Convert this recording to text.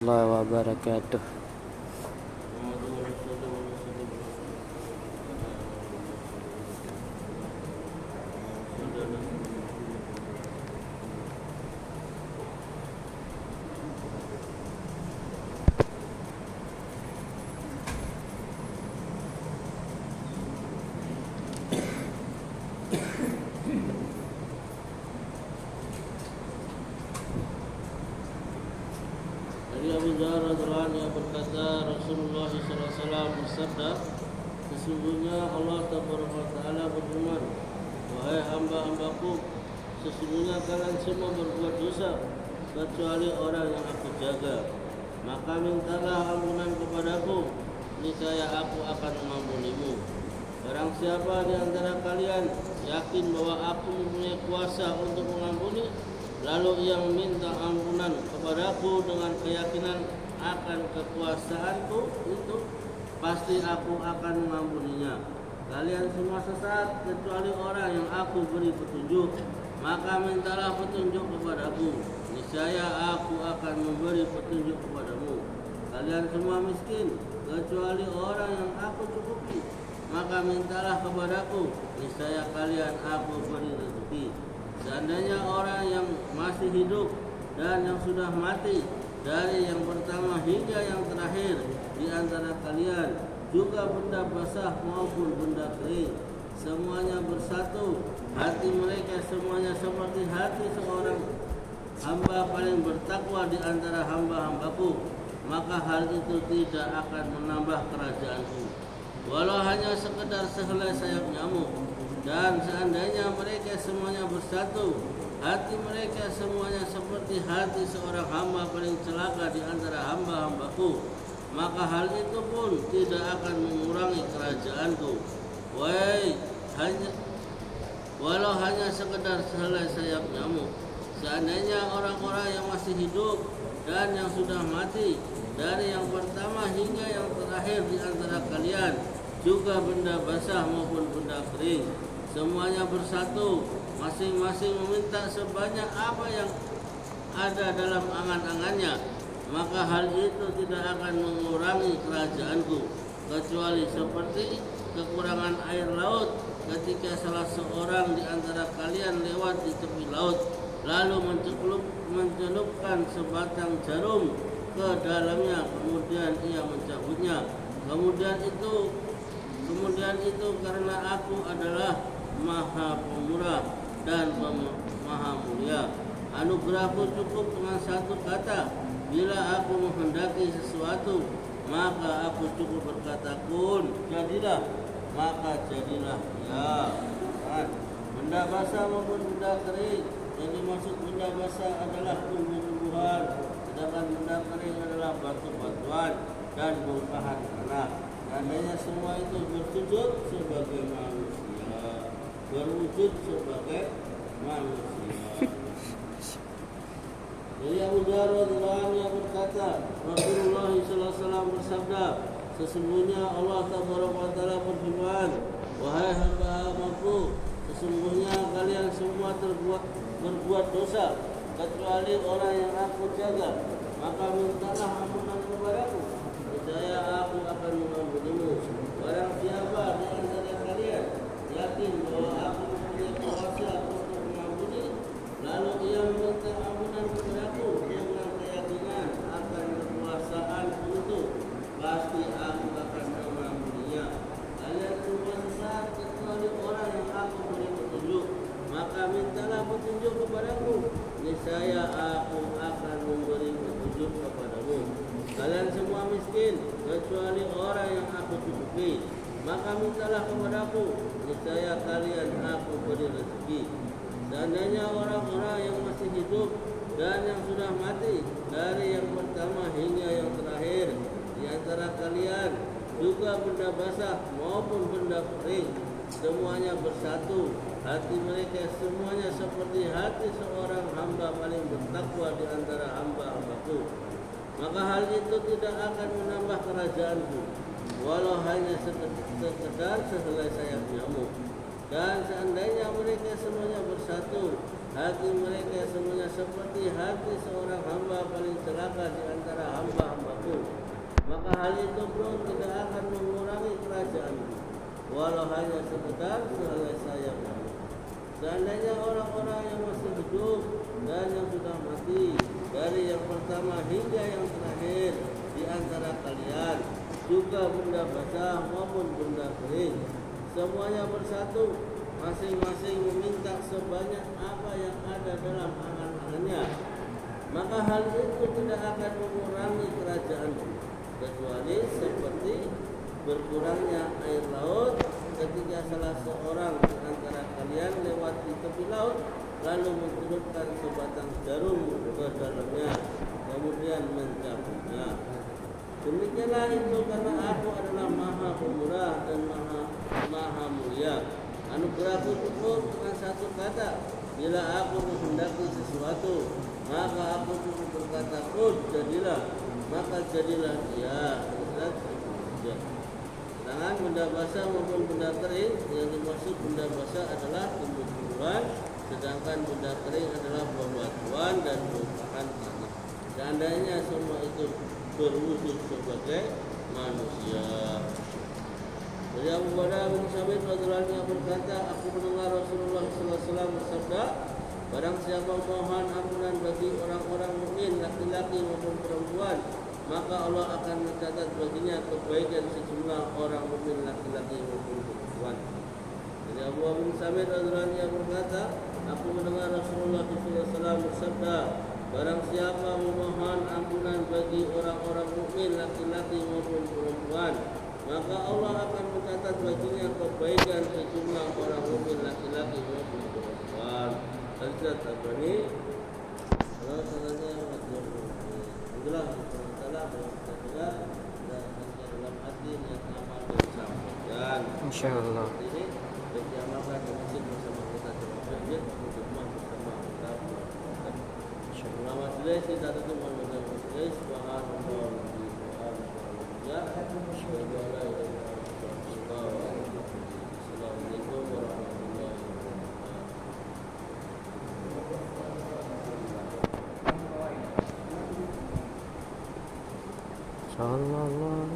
warahmatullahi wabarakatuh. Dari Abu Dzar radhiyallahu anhu berkata, Rasulullah SAW bersabda, sesungguhnya Allah Taala berfirman, wahai hamba-hambaku, sesungguhnya kalian semua berbuat dosa kecuali orang yang aku jaga. Maka mintalah ampunan kepadaku, niscaya aku akan mengampunimu. Barang siapa di antara kalian yakin bahwa aku mempunyai kuasa untuk mengampuni, lalu ia meminta ampunan kepadaku dengan keyakinan akan kekuasaanku, itu pasti aku akan mengampuninya. Kalian semua sesat kecuali orang yang aku beri petunjuk, maka mintalah petunjuk kepadaku, niscaya aku akan memberi petunjuk kepadamu. Kalian semua miskin kecuali orang yang aku cukupi, maka mintalah kepadaku, niscaya kalian aku beri rezeki. Seandainya orang yang masih hidup dan yang sudah mati, dari yang pertama hingga yang terakhir di antara kalian, juga benda basah maupun benda kering, semuanya bersatu, hati mereka semuanya seperti hati seorang hamba paling bertakwa di antara hamba-hambaku, maka hal itu tidak akan menambah kerajaanku, walau hanya sekedar sehelai sayap nyamuk. Dan seandainya mereka semuanya bersatu, hati mereka semuanya seperti hati seorang hamba paling celaka di antara hamba-hambaku, maka hal itu pun tidak akan mengurangi kerajaanku, walau hanya sekedar sehelai sayap nyamuk. Seandainya orang-orang yang masih hidup dan yang sudah mati, dari yang pertama hingga yang terakhir di antara kalian, juga benda basah maupun benda kering, semuanya bersatu, masing-masing meminta sebanyak apa yang ada dalam angan-angannya, maka hal itu tidak akan mengurangi kerajaanku, kecuali seperti kekurangan air laut ketika salah seorang di antara kalian lewat di tepi laut, lalu mencelupkan sebatang jarum ke dalamnya, kemudian ia mencabutnya. Kemudian itu karena aku adalah Maha Pemurah dan Maha Mulia. Anugerahku cukup dengan satu kata. Bila aku menghendaki sesuatu, maka aku cukup berkata kun, jadilah, maka jadilah. Ya, kan? Benda basah maupun benda kering. Yang dimaksud benda basah adalah tumbuh-tumbuhan, sedangkan benda kering adalah batu-batuan dan bongkahan tanah. Seandainya semua itu berwujud sebagai manusia, Dari Abu Dzar radhiyallahu anhu yang berkata, Rasulullah SAW bersabda, sesungguhnya Allah Taala berfirman, wahai hamba-hambaku, sesungguhnya kalian semua berbuat dosa kecuali orang yang aku jaga, maka mintalah ampunan kepadaku, niscaya aku akan mengampunimu. Barang siapa di antara kalian yakin bahwa aku mempunyai kuasa untuk mengampuni, lalu ia meminta ampunan kepadaku dengan keyakinan akan kekuasaanku itu, pasti aku akan mengampuninya. Kalian semua sesat kecuali orang yang aku beri petunjuk, maka mintalah petunjuk kepadaku, niscaya aku akan memberi petunjuk kepadamu. Kalian semua miskin kecuali orang yang aku cukupi, maka mintalah kepadaku, niscaya kalian aku beri rezeki. Seandainya orang-orang yang masih hidup dan yang sudah mati, dari yang pertama hingga yang terakhir di antara kalian, juga benda basah maupun benda kering, semuanya bersatu, hati mereka semuanya seperti hati seorang hamba paling bertakwa di antara hamba-hambaku, maka hal itu tidak akan menambah kerajaanku, walau hanya sekedar sehelai sayap nyamuk. Dan seandainya mereka semuanya bersatu, hati mereka semuanya seperti hati seorang hamba paling celaka di antara hamba-hambaku. Maka hal itu pun tidak akan mengurangi kerajaanku, walau hanya sekedar sehelai sayap. Seandainya orang-orang yang masih hidup dan yang sudah mati, dari yang pertama hingga yang terakhir di antara kalian, juga benda basah maupun benda kering, semuanya bersatu, masing-masing meminta sebanyak apa yang ada dalam angan-angannya, maka hal itu tidak akan mengurangi kerajaanku, kecuali seperti berkurangnya air laut ketika salah seorang di antara kalian lewat di tepi laut, lalu mencelupkan sebatang jarum ke dalamnya, kemudian mencabutnya. Demikianlah itu karena aku adalah Maha Pemurah dan Maha Mulia. Anugerahku cukup dengan satu kata. Bila aku menghendaki sesuatu, maka aku cukup berkata kun, jadilah, maka jadilah dia. Sedangkan benda basah maupun benda kering, yang dimaksud benda basah adalah tumbuh-tumbuhan, sedangkan benda kering adalah bebatuan dan bongkahan tanah. Seandainya semua itu berwujud sebagai manusia. Dari Abu Bakar bin Sabit radhiyallahu anhu berkata, aku mendengar Rasulullah sallallahu alaihi wasallam bersabda, barang siapa mohon ampunan bagi orang-orang mukmin laki-laki maupun perempuan, maka Allah akan mencatat baginya kebaikan sejumlah orang mukmin laki-laki maupun perempuan. Dari Abu bin Sabit radhiyallahu anhu berkata, aku mendengar Rasulullah sallallahu alaihi wasallam bersabda, barang siapa memohon ampunan bagi orang-orang mukmin laki-laki maupun perempuan, maka Allah akan mencatat baginya kebaikan sejumlah orang mukmin laki-laki maupun perempuan. Hadis Tabrani. Kalau sanadnya itulah salah kita dengar dan dalam hati niat amal dan sampaikan. Insyaallah. Ini berjamaah di masjid bersama kita di masjid untuk bersama kita. Insyaallah majelis kita tutup dengan majelis subhanallah ya. Assalamualaikum warahmatullahi wabarakatuh. Sallallahu